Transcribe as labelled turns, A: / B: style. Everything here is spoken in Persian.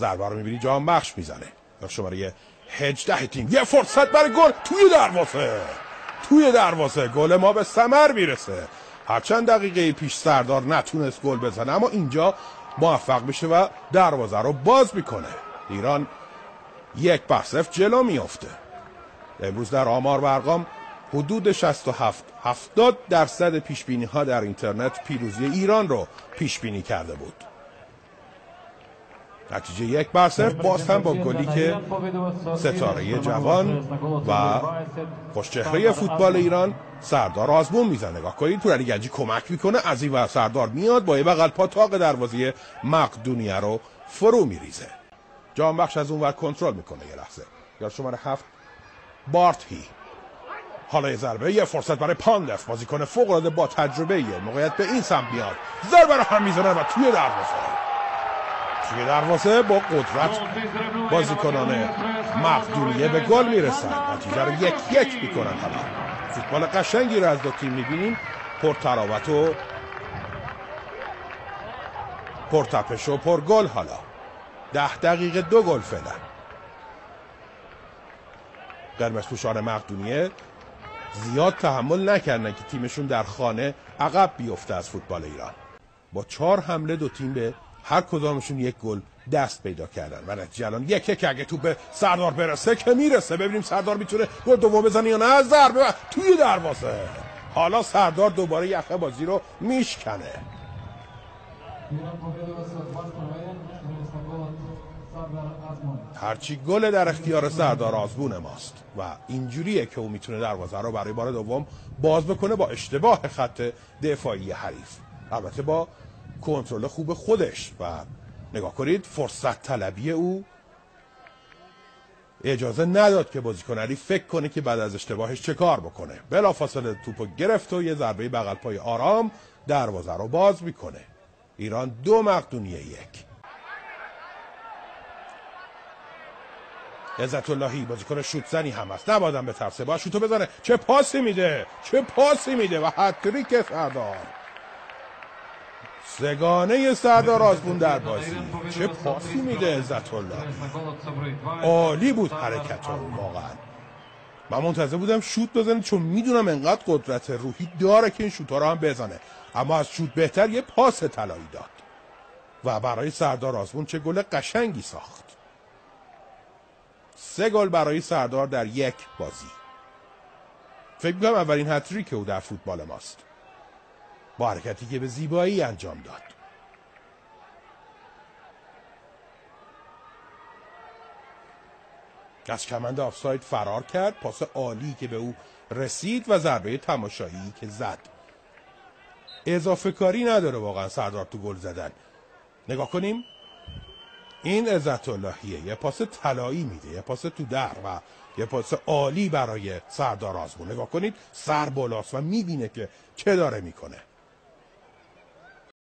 A: ضربه رو میبینی جهانبخش میزنه. شماره 18 تیم، یه فرصت برای گل توی دروازه گل ما به ثمر میرسه. هرچند دقیقه پیش سردار نتونست گل بزنه، اما اینجا موفق میشه و دروازه رو باز میکنه. ایران 1-0 جلو میافته. امروز در آمار و ارقام حدود 67-70% پیشبینی ها در اینترنت پیروزی ایران رو پیشبینی کرده بود. نتیجه 1-0 باز هم با گلی که ستاره جوان و خوشچهره فوتبال ایران سردار آزمون میزنه. نگاه کنید تورالی گنجی کمک میکنه، از این ور سردار میاد با یه بغل پا تاق دروازه مقدونیه رو فرو میریزه. جهانبخش از اون ور کنترل میکنه. یه لحظه یا شماره 7 بارتهی، حالا یه ضربه، یه فرصت برای پاندف، بازیکن فوق العاده با تجربه، موقعیت به این سمت میاد، ضربه رو هم میزنه و توی دروازه با قدرت بازیکنان مقدونیه به گل میرسن. نتیجه رو 1-1 میکنن. حالا فوتبال قشنگی رو از دو تیم میبینیم، پرتراوت و پرتپش و پرگل. حالا 10 دقیقه 2 گل فعلا. قرمزپوشان مقدونیه زیاد تحمل نکردن که تیمشون در خانه عقب بیفته از فوتبال ایران. با 4 حمله دو تیم به هر کدامشون 1 گل دست پیدا کردن و نتیجه الان 1-1. اگه تو به سردار برسه که میرسه، ببینیم سردار میتونه گل دوم بزنه یا نه. ضربه توی دروازه. حالا سردار دوباره یخه بازی رو میشکنه. هرچی گل در اختیار سردار آزمون ماست و اینجوریه که او میتونه دروازه رو برای بار دوم باز بکنه با اشتباه خط دفاعی حریف، البته با کنترل خوب خودش. و نگاه کنید فرصت طلبی او اجازه نداد که بازیکن حریف فکر کنه که بعد از اشتباهش چه کار بکنه. بلافاصله توپو گرفت و یه ضربه بغل پای آرام دروازه رو باز میکنه. ایران 2 مقدونیه 1. عزت اللهی بازیکن شوت زنی هم هست، نبادم به ترسه، باید شوتو بزنه. چه پاسی میده و هتریک سردار. سگانه سردار آزمون در بازی. چه پاسی میده عزت اللهی. عالی بود حرکت واقعا. من منتظر بودم شوت بزنه چون میدونم انقدر قدرت روحی داره که این شوت‌ها رو هم بزنه، اما از شوت بهتر یه پاس طلایی داد و برای سردار آزمون چه گل قشنگی ساخت. 3 گل برای سردار در 1 بازی. فکر می‌کنم اولین هتریک او در فوتبال ماست، با حرکتی که به زیبایی انجام داد. از کمند آفساید فرار کرد، پاس عالی که به او رسید و ضربه تماشایی که زد. اضافه کاری نداره واقعا سردار تو گل زدن. نگاه کنیم این عزت اللهیه، یه پاس طلایی میده، یه پاس تو در و یه پاس عالی برای سردار آزمون. نگاه کنید سر بالاست و میبینه که چه داره میکنه.